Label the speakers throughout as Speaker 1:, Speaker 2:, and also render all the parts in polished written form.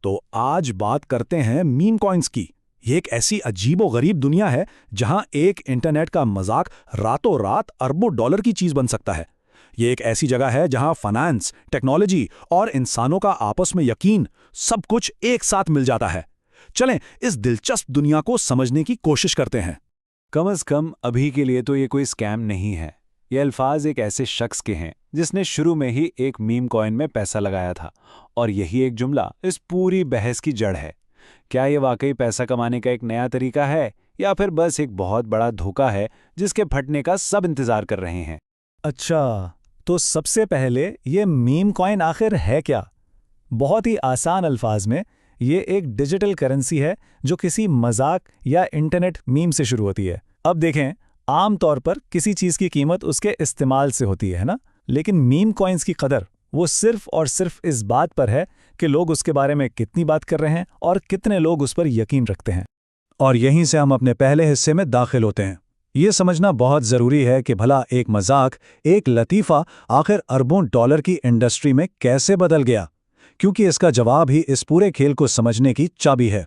Speaker 1: तो आज बात करते हैं मीम कॉइन्स की। ये एक ऐसी अजीबो-गरीब दुनिया है जहां एक इंटरनेट का मजाक रातों रात अरबों डॉलर की चीज बन सकता है। ये एक ऐसी जगह है जहां फाइनेंस, टेक्नोलॉजी और इंसानों का आपस में यकीन सब कुछ एक साथ मिल जाता है। चलें इस दिलचस्प दुनिया को समझने की कोशिश करते हैं।
Speaker 2: कम से कम अभी के लिए तो ये कोई स्कैम नहीं है। ये अल्फाज एक ऐसे शख्स के हैं जिसने शुरू में ही एक मीम कॉइन में पैसा लगाया था, और यही एक जुमला इस पूरी बहस की जड़ है। क्या ये वाकई पैसा कमाने का एक नया तरीका है, या फिर बस एक बहुत बड़ा धोखा है जिसके फटने का सब इंतजार कर रहे हैं?
Speaker 3: अच्छा, तो सबसे पहले ये मीम कॉइन आखिर है क्या? बहुत ही आसान अल्फाज में ये एक डिजिटल करेंसी है जो किसी मजाक या इंटरनेट मीम से शुरू होती है। अब देखें, आम तौर पर किसी चीज़ की कीमत उसके इस्तेमाल से होती है ना? लेकिन मीम कॉइन्स की कदर वो सिर्फ और सिर्फ इस बात पर है कि लोग उसके बारे में कितनी बात कर रहे हैं और कितने लोग उस पर यकीन रखते हैं।
Speaker 1: और यहीं से हम अपने पहले हिस्से में दाखिल होते हैं। ये समझना बहुत ज़रूरी है कि भला एक मजाक, एक लतीफ़ा आखिर अरबों डॉलर की इंडस्ट्री में कैसे बदल गया, क्योंकि इसका जवाब ही इस पूरे खेल को समझने की चाबी है।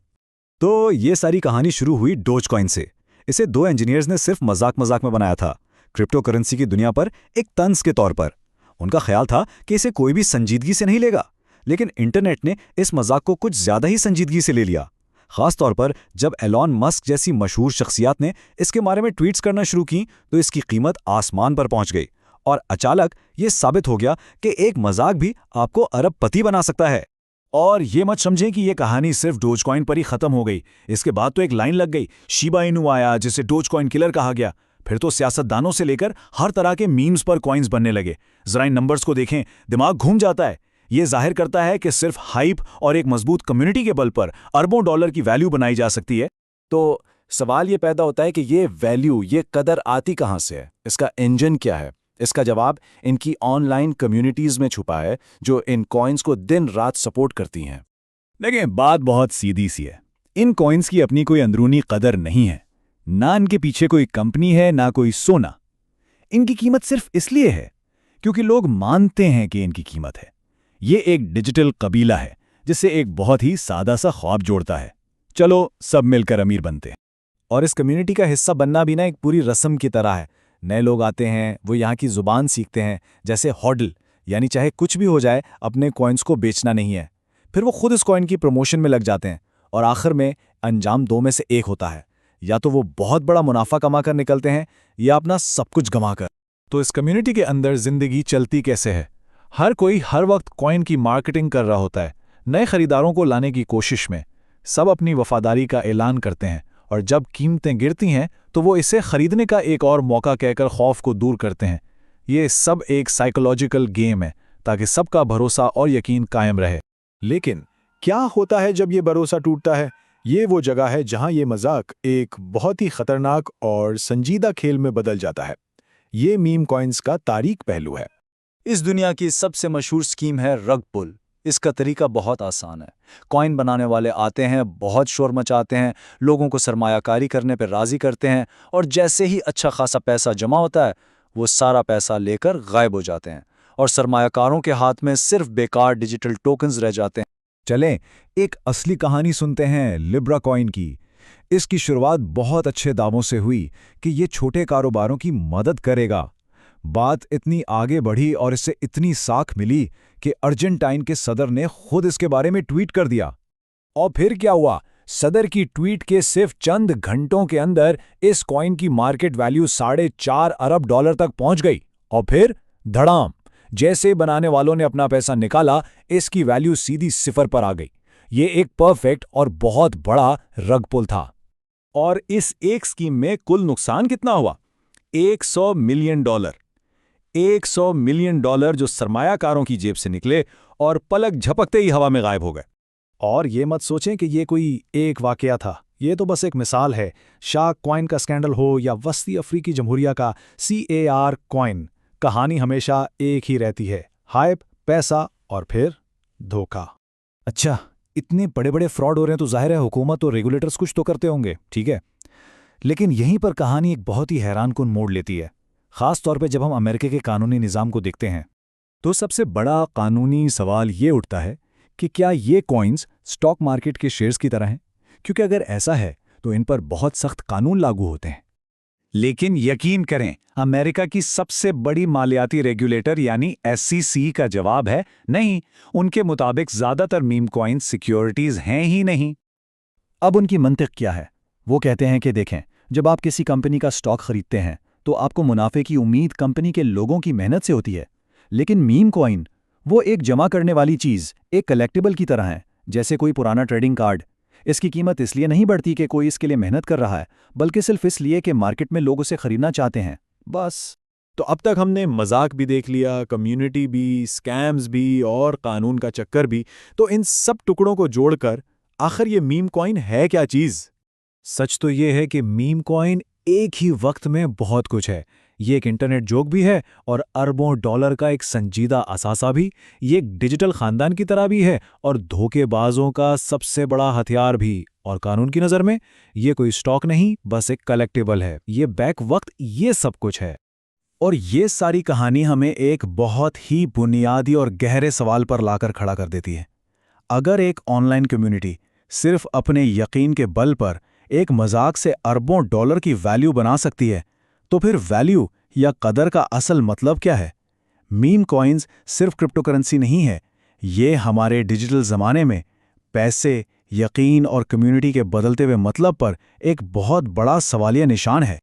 Speaker 4: तो ये सारी कहानी शुरू हुई डोजकॉइन से। इसे दो इंजीनियर्स ने सिर्फ मजाक मजाक में बनाया था, क्रिप्टो करेंसी की दुनिया पर एक तंज के तौर पर। उनका ख्याल था कि इसे कोई भी संजीदगी से नहीं लेगा, लेकिन इंटरनेट ने इस मजाक को कुछ ज्यादा ही संजीदगी से ले लिया। खास तौर पर जब एलॉन मस्क जैसी मशहूर शख्सियत ने इसके बारे में ट्वीट्स करना शुरू की तो इसकी कीमत आसमान पर पहुंच गई, और अचानक ये साबित हो गया कि एक मजाक भी आपको अरबपति बना सकता है।
Speaker 1: और ये मत समझें कि ये कहानी सिर्फ डोजकॉइन पर ही खत्म हो गई। इसके बाद तो एक लाइन लग गई, शिबा इनू आया जिसे डोजकॉइन किलर कहा गया। फिर तो सियासतदानों से लेकर हर तरह के मीम्स पर कॉइन्स बनने लगे। जरा इन नंबर्स को देखें, दिमाग घूम जाता है। ये जाहिर करता है कि सिर्फ हाइप और एक मजबूत कम्युनिटी के बल पर अरबों डॉलर की वैल्यू बनाई जा सकती है।
Speaker 2: तो सवाल ये पैदा होता है कि ये वैल्यू, ये कदर आती कहाँ से है? इसका इंजन क्या है? इसका जवाब इनकी ऑनलाइन कम्युनिटीज में छुपा है, जो इन कॉइन्स को दिन रात सपोर्ट करती हैं।
Speaker 1: देखें, बात बहुत सीधी सी है। इन कॉइन्स की अपनी कोई अंदरूनी कदर नहीं है, ना इनके पीछे कोई कंपनी है, ना कोई सोना। इनकी कीमत सिर्फ इसलिए है क्योंकि लोग मानते हैं कि इनकी कीमत है। ये एक डिजिटल कबीला है जिससे एक बहुत ही सादा सा ख्वाब जोड़ता है, चलो सब मिलकर अमीर बनते हैं।
Speaker 3: और इस कम्युनिटी का हिस्सा बनना भी ना एक पूरी रस्म की तरह है। नए लोग आते हैं, वो यहाँ की ज़ुबान सीखते हैं, जैसे हॉडल, यानी चाहे कुछ भी हो जाए अपने कॉइन्स को बेचना नहीं है। फिर वो खुद इस कॉइन की प्रमोशन में लग जाते हैं, और आखिर में अंजाम दो में से एक होता है, या तो वो बहुत बड़ा मुनाफा कमा कर निकलते हैं या अपना सब कुछ गंवा कर।
Speaker 1: तो इस कम्युनिटी के अंदर जिंदगी चलती कैसे है? हर कोई हर वक्त कॉइन की मार्केटिंग कर रहा होता है, नए खरीदारों को लाने की कोशिश में। सब अपनी वफादारी का ऐलान करते हैं, और जब कीमतें गिरती हैं तो वो इसे खरीदने का एक और मौका कहकर खौफ को दूर करते हैं। ये सब एक साइकोलॉजिकल गेम है ताकि सबका भरोसा और यकीन कायम रहे।
Speaker 5: लेकिन क्या होता है जब ये भरोसा टूटता है? ये वो जगह है जहां ये मजाक एक बहुत ही खतरनाक और संजीदा खेल में बदल जाता है। ये मीम कॉइन्स का तारीख पहलू है।
Speaker 2: इस दुनिया की सबसे मशहूर स्कीम है रग पुल। इसका तरीका बहुत आसान है। कॉइन बनाने वाले आते हैं, बहुत शोर मचाते हैं, लोगों को सरमायाकारी करने पर राजी करते हैं, और जैसे ही अच्छा खासा पैसा जमा होता है वो सारा पैसा लेकर गायब हो जाते हैं, और सरमायाकारों के हाथ में सिर्फ बेकार डिजिटल टोकन्स रह जाते हैं।
Speaker 1: चलें एक असली कहानी सुनते हैं लिब्रा कॉइन की। इसकी शुरुआत बहुत अच्छे दावों से हुई कि ये छोटे कारोबारों की मदद करेगा। बात इतनी आगे बढ़ी और इससे इतनी साख मिली कि अर्जेंटाइन के सदर ने खुद इसके बारे में ट्वीट कर दिया। और फिर क्या हुआ? सदर की ट्वीट के सिर्फ चंद घंटों के अंदर इस कॉइन की मार्केट वैल्यू 4.5 अरब डॉलर तक पहुंच गई। और फिर धड़ाम, जैसे बनाने वालों ने अपना पैसा निकाला, इसकी वैल्यू सीधी सिफर पर आ गई। ये एक परफेक्ट और बहुत बड़ा रग पुल था। और इस एक स्कीम में कुल नुकसान कितना हुआ? 100 मिलियन डॉलर। 100 मिलियन डॉलर जो सरमायाकारों की जेब से निकले और पलक झपकते ही हवा में गायब हो गए।
Speaker 5: और ये मत सोचें कि ये कोई एक वाकया था। ये तो बस एक मिसाल है। शार्क कॉइन का स्कैंडल हो या वस्ती अफ्रीकी जमहूरिया का CAR कॉइन, कहानी हमेशा एक ही रहती है: हाइप, पैसा और फिर धोखा।
Speaker 3: अच्छा, इतने बड़े बड़े फ्रॉड हो रहे हैं तो जाहिर है हुकूमत और रेगुलेटर्स कुछ तो करते होंगे, ठीक है। लेकिन यहीं पर कहानी एक बहुत ही हैरानकुन मोड़ लेती है, ख़ास तौर पे जब हम अमेरिका के कानूनी निज़ाम को देखते हैं।
Speaker 1: तो सबसे बड़ा कानूनी सवाल ये उठता है कि क्या ये कॉइन्स स्टॉक मार्केट के शेयर्स की तरह हैं? क्योंकि अगर ऐसा है तो इन पर बहुत सख्त कानून लागू होते हैं।
Speaker 3: लेकिन यकीन करें, अमेरिका की सबसे बड़ी मालियाती रेगुलेटर यानी SEC का जवाब है नहीं। उनके मुताबिक ज्यादातर मीम कॉइन्स सिक्योरिटीज हैं ही नहीं।
Speaker 5: अब उनकी मंतिक क्या है? वो कहते हैं कि देखें, जब आप किसी कंपनी का स्टॉक खरीदते हैं तो आपको मुनाफे की उम्मीद कंपनी के लोगों की मेहनत से होती है। लेकिन मीम कॉइन वो एक जमा करने वाली चीज़, एक कलेक्टिबल की तरह है, जैसे कोई पुराना ट्रेडिंग कार्ड। इसकी कीमत इसलिए नहीं बढ़ती कि कोई इसके लिए मेहनत कर रहा है, बल्कि सिर्फ इसलिए कि मार्केट में लोग उसे खरीदना चाहते हैं, बस।
Speaker 6: तो अब तक हमने मजाक भी देख लिया, कम्युनिटी भी, स्कैम्स भी और कानून का चक्कर भी। तो इन सब टुकड़ों को जोड़कर आखिर ये मीम कॉइन है क्या चीज़?
Speaker 1: सच तो ये है कि मीम कॉइन एक ही वक्त में बहुत कुछ है। ये एक इंटरनेट जोक भी है और अरबों डॉलर का एक संजीदा असासा भी। ये एक डिजिटल खानदान की तरह भी है और धोखेबाजों का सबसे बड़ा हथियार भी। और कानून की नज़र में ये कोई स्टॉक नहीं, बस एक कलेक्टिबल है। ये बैक वक्त ये सब कुछ है।
Speaker 5: और ये सारी कहानी हमें एक बहुत ही बुनियादी और गहरे सवाल पर लाकर खड़ा कर देती है। अगर एक ऑनलाइन कम्युनिटी सिर्फ अपने यकीन के बल पर एक मजाक से अरबों डॉलर की वैल्यू बना सकती है, तो फिर वैल्यू या कदर का असल मतलब क्या है? मीम कॉइन्स सिर्फ क्रिप्टोकरेंसी नहीं है, ये हमारे डिजिटल ज़माने में पैसे, यकीन और कम्युनिटी के बदलते हुए मतलब पर एक बहुत बड़ा सवालिया निशान है।